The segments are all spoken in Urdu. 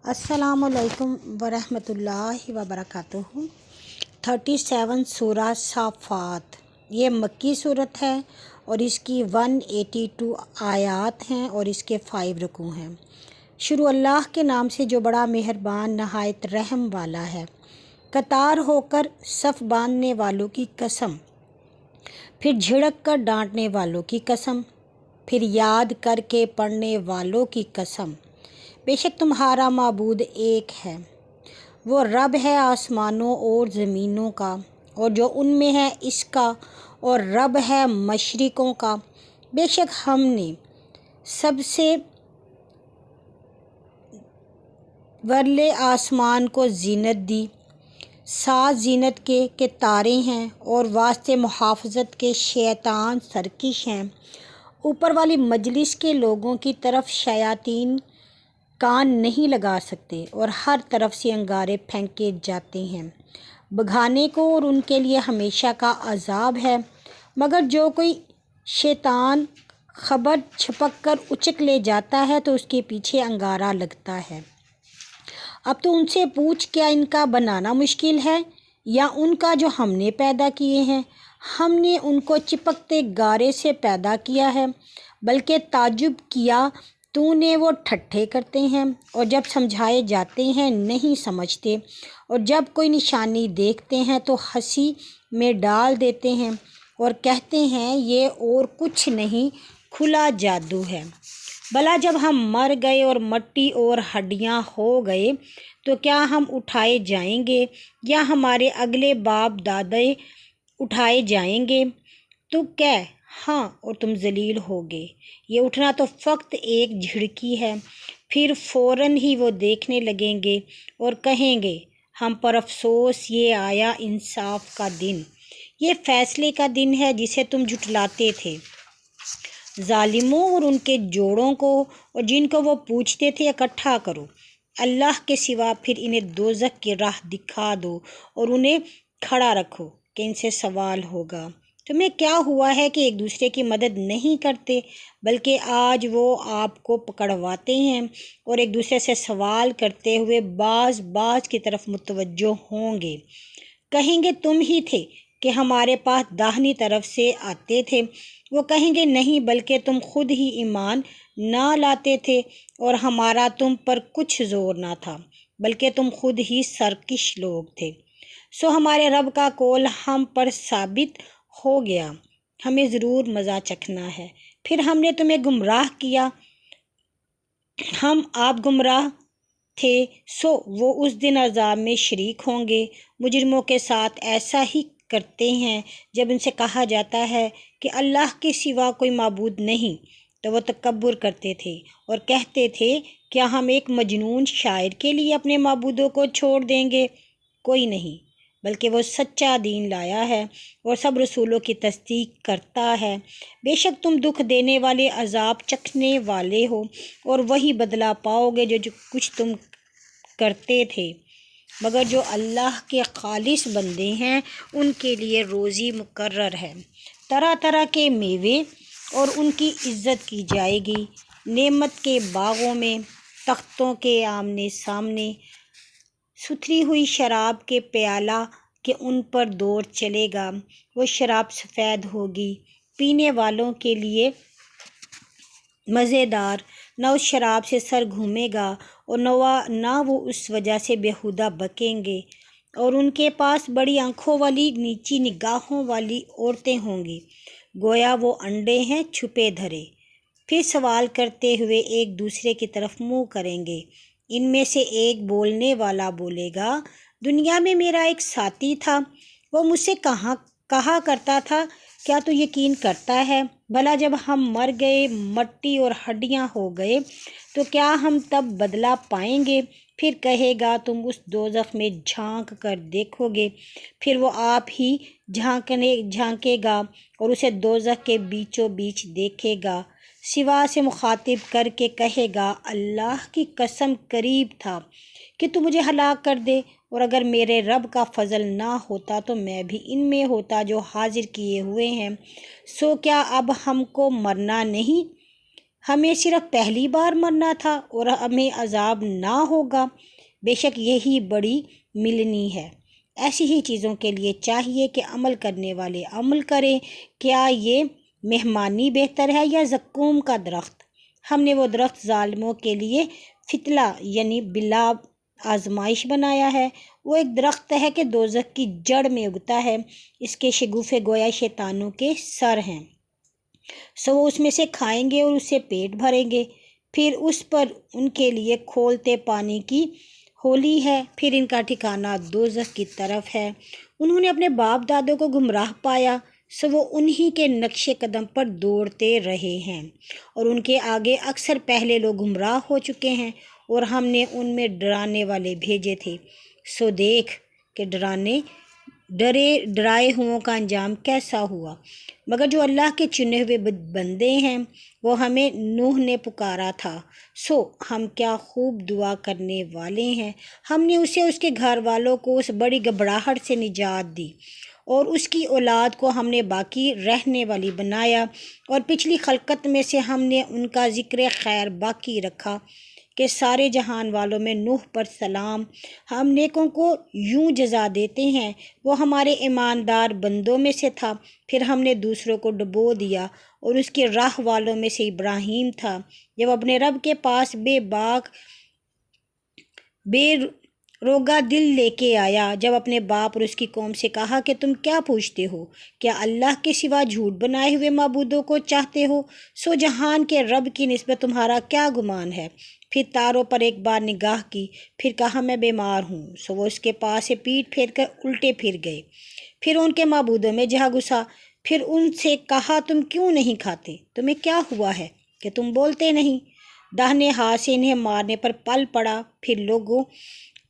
السلام علیکم ورحمۃ اللہ وبرکاتہ۔ 37 سورہ صافات، یہ مکی صورت ہے اور اس کی 182 آیات ہیں اور اس کے 5 رکوع ہیں۔ شروع اللہ کے نام سے جو بڑا مہربان نہایت رحم والا ہے۔ قطار ہو کر صف باندھنے والوں کی قسم، پھر جھڑک کر ڈانٹنے والوں کی قسم، پھر یاد کر کے پڑھنے والوں کی قسم، بے شک تمہارا معبود ایک ہے، وہ رب ہے آسمانوں اور زمینوں کا اور جو ان میں ہے اس کا، اور رب ہے مشرقوں کا۔ بے شک ہم نے سب سے ورلے آسمان کو زینت دی، 7 زینت کے کہ تارے ہیں اور واسطے محافظت کے شیطان سرکش ہیں۔ اوپر والی مجلس کے لوگوں کی طرف شیاطین کان نہیں لگا سکتے اور ہر طرف سے انگارے پھینکے جاتے ہیں۔ بھگانے کو اور ان کے لیے ہمیشہ کا عذاب ہے، مگر جو کوئی شیطان خبر چھپک کر اچک لے جاتا ہے تو اس کے پیچھے انگارہ لگتا ہے۔ اب تو ان سے پوچھ، کیا ان کا بنانا مشکل ہے یا ان کا جو ہم نے پیدا کیے ہیں؟ ہم نے ان کو چپکتے گارے سے پیدا کیا ہے، بلکہ تعجب کیا تو نے، وہ ٹھٹھے کرتے ہیں اور جب سمجھائے جاتے ہیں نہیں سمجھتے، اور جب کوئی نشانی دیکھتے ہیں تو ہنسی میں ڈال دیتے ہیں اور کہتے ہیں یہ اور کچھ نہیں کھلا جادو ہے۔ بھلا جب ہم مر گئے اور مٹی اور ہڈیاں ہو گئے تو کیا ہم اٹھائے جائیں گے یا ہمارے اگلے باپ دادے اٹھائے جائیں گے؟ تو کہہ ہاں اور تم ذلیل ہوگے۔ یہ اٹھنا تو فقط ایک جھڑکی ہے، پھر فوراً ہی وہ دیکھنے لگیں گے اور کہیں گے ہم پر افسوس، یہ آیا انصاف کا دن، یہ فیصلے کا دن ہے جسے تم جھٹلاتے تھے۔ ظالموں اور ان کے جوڑوں کو اور جن کو وہ پوچھتے تھے اکٹھا کرو اللہ کے سوا، پھر انہیں دوزخ کی راہ دکھا دو اور انہیں کھڑا رکھو کہ ان سے سوال ہوگا۔ تمہیں کیا ہوا ہے کہ ایک دوسرے کی مدد نہیں کرتے، بلکہ آج وہ آپ کو پکڑواتے ہیں اور ایک دوسرے سے سوال کرتے ہوئے بعض کی طرف متوجہ ہوں گے۔ کہیں گے تم ہی تھے کہ ہمارے پاس داہنی طرف سے آتے تھے، وہ کہیں گے نہیں بلکہ تم خود ہی ایمان نہ لاتے تھے اور ہمارا تم پر کچھ زور نہ تھا، بلکہ تم خود ہی سرکش لوگ تھے۔ سو ہمارے رب کا قول ہم پر ثابت ہو گیا، ہمیں ضرور مزہ چکھنا ہے۔ پھر ہم نے تمہیں گمراہ کیا، آپ گمراہ تھے، سو وہ اس دن عذاب میں شریک ہوں گے۔ مجرموں کے ساتھ ایسا ہی کرتے ہیں جب ان سے کہا جاتا ہے کہ اللہ کے سوا کوئی معبود نہیں، تو وہ تکبر کرتے تھے اور کہتے تھے کیا ہم ایک مجنون شاعر کے لیے اپنے معبودوں کو چھوڑ دیں گے؟ کوئی نہیں، بلکہ وہ سچا دین لایا ہے اور سب رسولوں کی تصدیق کرتا ہے۔ بے شک تم دکھ دینے والے عذاب چکھنے والے ہو اور وہی بدلہ پاؤ گے جو کچھ تم کرتے تھے، مگر جو اللہ کے خالص بندے ہیں ان کے لیے روزی مقرر ہے، طرح طرح کے میوے اور ان کی عزت کی جائے گی، نعمت کے باغوں میں، تختوں کے آمنے سامنے، ستھری ہوئی شراب کے پیالہ کہ ان پر دور چلے گا، وہ شراب سفید ہوگی، پینے والوں کے لیے مزیدار، نہ اس شراب سے سر گھومے گا اور نہ وہ اس وجہ سے بیہودہ بکیں گے، اور ان کے پاس بڑی آنکھوں والی نیچی نگاہوں والی عورتیں ہوں گی، گویا وہ انڈے ہیں چھپے دھرے، پھر سوال کرتے ہوئے ایک دوسرے کی طرف منہ کریں گے۔ ان میں سے ایک بولنے والا بولے گا دنیا میں میرا ایک ساتھی تھا، وہ مجھ سے کہا کرتا تھا کیا تو یقین کرتا ہے، بھلا جب ہم مر گئے مٹی اور ہڈیاں ہو گئے تو کیا ہم تب بدلہ پائیں گے؟ پھر کہے گا تم اس دوزخ میں جھانک کر دیکھو گے، پھر وہ آپ ہی جھانکے گا اور اسے دوزخ کے بیچوں بیچ دیکھے گا، سوا سے مخاطب کر کے کہے گا اللہ کی قسم قریب تھا کہ تو مجھے ہلاک کر دے، اور اگر میرے رب کا فضل نہ ہوتا تو میں بھی ان میں ہوتا جو حاضر کیے ہوئے ہیں، سو کیا اب ہم کو مرنا نہیں؟ ہمیں صرف پہلی بار مرنا تھا اور ہمیں عذاب نہ ہوگا۔ بے شک یہی بڑی ملنی ہے۔ ایسی ہی چیزوں کے لیے چاہیے کہ عمل کرنے والے عمل کریں۔ کیا یہ مہمانی بہتر ہے یا زقوم کا درخت؟ ہم نے وہ درخت ظالموں کے لیے فتنہ یعنی بلا آزمائش بنایا ہے۔ وہ ایک درخت ہے کہ دوزخ کی جڑ میں اگتا ہے، اس کے شگوفے گویا شیطانوں کے سر ہیں، سو وہ اس میں سے کھائیں گے اور اس سے پیٹ بھریں گے، پھر اس پر ان کے لیے کھولتے پانی کی ہولی ہے، پھر ان کا ٹھکانہ دوزخ کی طرف ہے۔ انہوں نے اپنے باپ دادوں کو گمراہ پایا، سو وہ انہی کے نقش قدم پر دوڑتے رہے ہیں، اور ان کے آگے اکثر پہلے لوگ گمراہ ہو چکے ہیں، اور ہم نے ان میں ڈرانے والے بھیجے تھے، سو دیکھ کہ ڈرائے ہوں کا انجام کیسا ہوا۔ مگر جو اللہ کے چنے ہوئے بندے ہیں، وہ ہمیں نوح نے پکارا تھا، سو ہم کیا خوب دعا کرنے والے ہیں۔ ہم نے اسے اس کے گھر والوں کو اس بڑی گھبراہٹ سے نجات دی، اور اس کی اولاد کو ہم نے باقی رہنے والی بنایا، اور پچھلی خلقت میں سے ہم نے ان کا ذکر خیر باقی رکھا کہ سارے جہان والوں میں نوح پر سلام۔ ہم نیکوں کو یوں جزا دیتے ہیں، وہ ہمارے ایماندار بندوں میں سے تھا، پھر ہم نے دوسروں کو ڈبو دیا، اور اس کی راہ والوں میں سے ابراہیم تھا، جب اپنے رب کے پاس بے روگا دل لے کے آیا، جب اپنے باپ اور اس کی قوم سے کہا کہ تم کیا پوچھتے ہو؟ کیا اللہ کے سوا جھوٹ بنائے ہوئے معبودوں کو چاہتے ہو؟ سو جہان کے رب کی نسبت تمہارا کیا گمان ہے؟ پھر تاروں پر ایک بار نگاہ کی، پھر کہا میں بیمار ہوں، سو وہ اس کے پاس سے پیٹ پھیر کر الٹے پھر گئے، پھر ان کے معبودوں میں جا گھسا، پھر ان سے کہا تم کیوں نہیں کھاتے؟ تمہیں کیا ہوا ہے کہ تم بولتے نہیں؟ داہنے ہاتھ سے انہیں مارنے پر پل پڑا، پھر لوگوں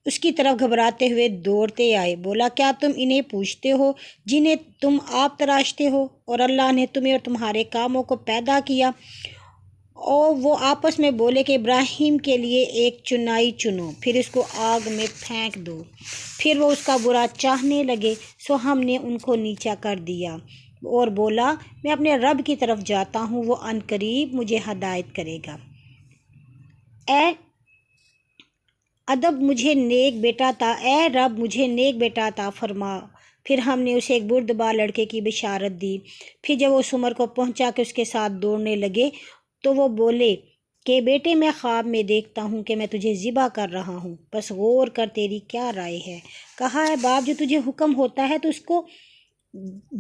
اس کی طرف گھبراتے ہوئے دوڑتے آئے، بولا کیا تم انہیں پوچھتے ہو جنہیں تم آپ تراشتے ہو؟ اور اللہ نے تمہیں اور تمہارے کاموں کو پیدا کیا۔ اور وہ آپس میں بولے کہ ابراہیم کے لیے ایک چنائی چنو، پھر اس کو آگ میں پھینک دو۔ پھر وہ اس کا برا چاہنے لگے، سو ہم نے ان کو نیچا کر دیا، اور بولا میں اپنے رب کی طرف جاتا ہوں، وہ عنقریب مجھے ہدایت کرے گا۔ اے رب مجھے نیک بیٹا عطا فرما۔ پھر ہم نے اسے ایک بردبار لڑکے کی بشارت دی۔ پھر جب وہ اس عمر کو پہنچا کہ اس کے ساتھ دوڑنے لگے، تو وہ بولے کہ بیٹے میں خواب میں دیکھتا ہوں کہ میں تجھے ذبح کر رہا ہوں، بس غور کر تیری کیا رائے ہے؟ کہا ہے باپ جو تجھے حکم ہوتا ہے تو اس کو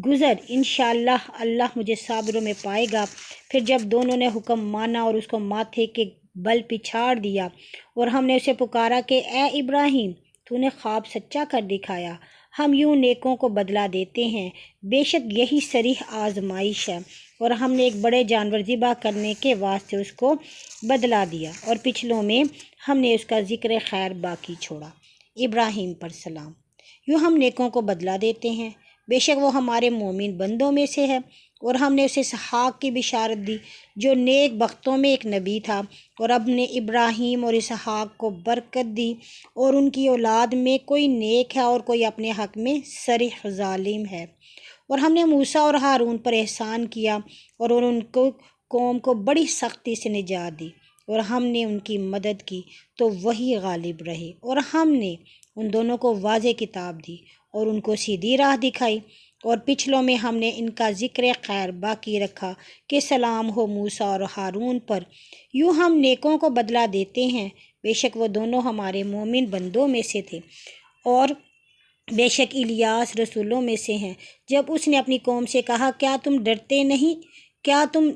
گزر، انشاءاللہ اللہ مجھے صابروں میں پائے گا۔ پھر جب دونوں نے حکم مانا اور اس کو ماتھے کے بل پچھاڑ دیا، اور ہم نے اسے پکارا کہ اے ابراہیم تو نے خواب سچا کر دکھایا، ہم یوں نیکوں کو بدلہ دیتے ہیں، بے شک یہی صریح آزمائش ہے۔ اور ہم نے ایک بڑے جانور ذبح کرنے کے واسطے اس کو بدلہ دیا، اور پچھلوں میں ہم نے اس کا ذکر خیر باقی چھوڑا۔ ابراہیم پر سلام۔ یوں ہم نیکوں کو بدلہ دیتے ہیں، بے شک وہ ہمارے مومن بندوں میں سے ہے۔ اور ہم نے اسے اسحاق کی بشارت دی جو نیک بختوں میں ایک نبی تھا، اور اب نے ابراہیم اور اسحاق کو برکت دی، اور ان کی اولاد میں کوئی نیک ہے اور کوئی اپنے حق میں صریح ظالم ہے۔ اور ہم نے موسیٰ اور ہارون پر احسان کیا، اور ان کو قوم کو بڑی سختی سے نجات دی، اور ہم نے ان کی مدد کی تو وہی غالب رہے، اور ہم نے ان دونوں کو واضح کتاب دی اور ان کو سیدھی راہ دکھائی۔ اور پچھلوں میں ہم نے ان کا ذکر خیر باقی رکھا کہ سلام ہو موسیٰ اور ہارون پر۔ یوں ہم نیکوں کو بدلہ دیتے ہیں، بے شک وہ دونوں ہمارے مومن بندوں میں سے تھے۔ اور بے شک الیاس رسولوں میں سے ہیں، جب اس نے اپنی قوم سے کہا کیا تم ڈرتے نہیں؟ کیا تم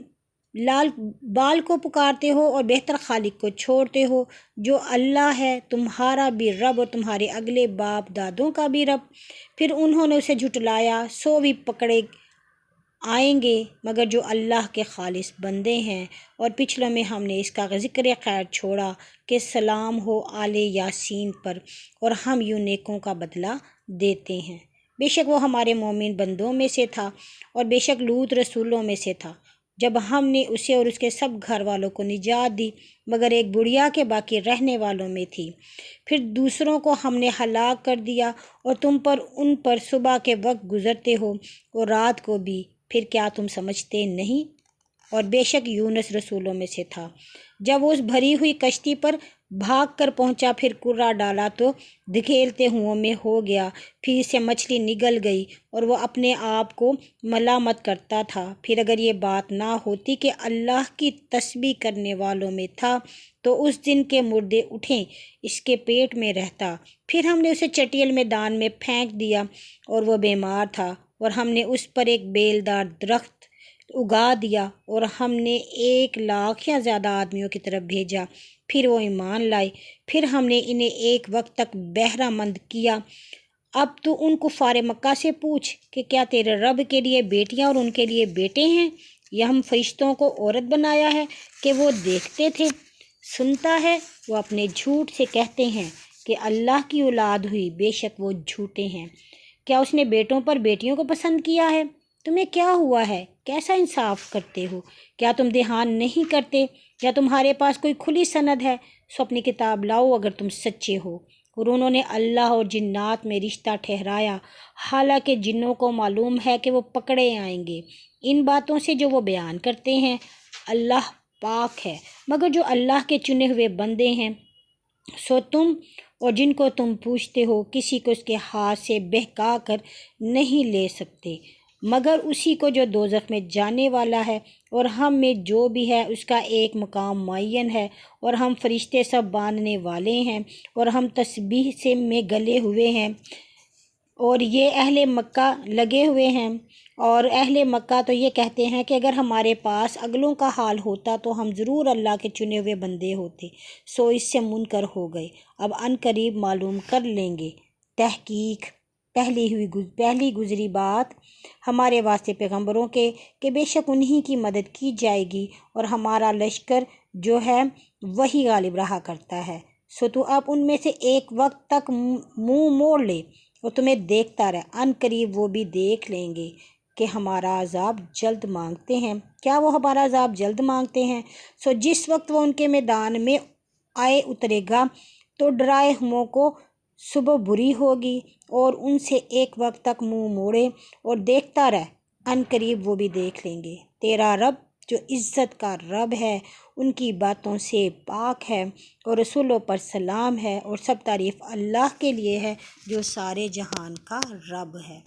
لال بال کو پکارتے ہو اور بہتر خالق کو چھوڑتے ہو، جو اللہ ہے تمہارا بھی رب اور تمہارے اگلے باپ دادوں کا بھی رب؟ پھر انہوں نے اسے جھٹلایا، سو بھی پکڑے آئیں گے مگر جو اللہ کے خالص بندے ہیں۔ اور پچھلوں میں ہم نے اس کا ذکر خیر چھوڑا کہ سلام ہو آل یاسین پر، اور ہم یوں نیکوں کا بدلہ دیتے ہیں، بے شک وہ ہمارے مومن بندوں میں سے تھا۔ اور بے شک لوط رسولوں میں سے تھا، جب ہم نے اسے اور اس کے سب گھر والوں کو نجات دی، مگر ایک بڑھیا کے باقی رہنے والوں میں تھی۔ پھر دوسروں کو ہم نے ہلاک کر دیا، اور تم پر ان پر صبح کے وقت گزرتے ہو اور رات کو بھی، پھر کیا تم سمجھتے نہیں؟ اور بے شک یونس رسولوں میں سے تھا۔ جب وہ اس بھری ہوئی کشتی پر بھاگ کر پہنچا، پھر کرا ڈالا تو دھکیلتے ہوا میں ہو گیا، پھر سے مچھلی نگل گئی اور وہ اپنے آپ کو ملامت کرتا تھا۔ پھر اگر یہ بات نہ ہوتی کہ اللہ کی تسبیح کرنے والوں میں تھا تو اس دن کے مردے اٹھیں اس کے پیٹ میں رہتا۔ پھر ہم نے اسے چٹیل میدان میں پھینک دیا اور وہ بیمار تھا، اور ہم نے اس پر ایک بیلدار درخت اگا دیا، اور ہم نے 1,00,000 یا زیادہ آدمیوں کی طرف بھیجا، پھر وہ ایمان لائے، پھر ہم نے انہیں ایک وقت تک بہرہ مند کیا۔ اب تو ان کفار مکہ سے پوچھ کہ کیا تیرے رب کے لیے بیٹیاں اور ان کے لیے بیٹے ہیں، یا ہم فرشتوں کو عورت بنایا ہے کہ وہ دیکھتے تھے؟ سنتا ہے وہ اپنے جھوٹ سے کہتے ہیں کہ اللہ کی اولاد ہوئی، بے شک وہ جھوٹے ہیں۔ کیا اس نے بیٹوں پر بیٹیوں کو پسند کیا ہے؟ تمہیں کیا ہوا ہے؟ کیسا انصاف کرتے ہو؟ کیا تم دھیان نہیں کرتے؟ یا تمہارے پاس کوئی کھلی سند ہے؟ سو اپنی کتاب لاؤ اگر تم سچے ہو۔ اور انہوں نے اللہ اور جنات میں رشتہ ٹھہرایا، حالانکہ جنوں کو معلوم ہے کہ وہ پکڑے آئیں گے ان باتوں سے جو وہ بیان کرتے ہیں۔ اللہ پاک ہے، مگر جو اللہ کے چنے ہوئے بندے ہیں سو تم اور جن کو تم پوچھتے ہو کسی کو اس کے ہاتھ سے بہکا کر نہیں لے سکتے، مگر اسی کو جو دوزخ میں جانے والا ہے۔ اور ہم میں جو بھی ہے اس کا ایک مقام معین ہے، اور ہم فرشتے سب باندھنے والے ہیں، اور ہم تسبیح سے میں گلے ہوئے ہیں۔ اور یہ اہل مکہ لگے ہوئے ہیں، اور اہل مکہ تو یہ کہتے ہیں کہ اگر ہمارے پاس اگلوں کا حال ہوتا تو ہم ضرور اللہ کے چنے ہوئے بندے ہوتے، سو اس سے منکر ہو گئے، اب ان قریب معلوم کر لیں گے۔ تحقیق پہلی گزری بات ہمارے واسطے پیغمبروں کے کہ بے شک انہی کی مدد کی جائے گی، اور ہمارا لشکر جو ہے وہی غالب رہا کرتا ہے۔ سو تو اب ان میں سے ایک وقت تک منہ موڑ لے اور تمہیں دیکھتا رہ، ان قریب وہ بھی دیکھ لیں گے کہ ہمارا عذاب جلد مانگتے ہیں۔ کیا وہ ہمارا عذاب جلد مانگتے ہیں؟ سو جس وقت وہ ان کے میدان میں آئے اترے گا تو ڈرائے ہموں کو صبح بری ہوگی، اور ان سے ایک وقت تک منہ موڑے اور دیکھتا رہ، ان قریب وہ بھی دیکھ لیں گے۔ تیرا رب جو عزت کا رب ہے ان کی باتوں سے پاک ہے، اور رسولوں پر سلام ہے، اور سب تعریف اللہ کے لیے ہے جو سارے جہان کا رب ہے۔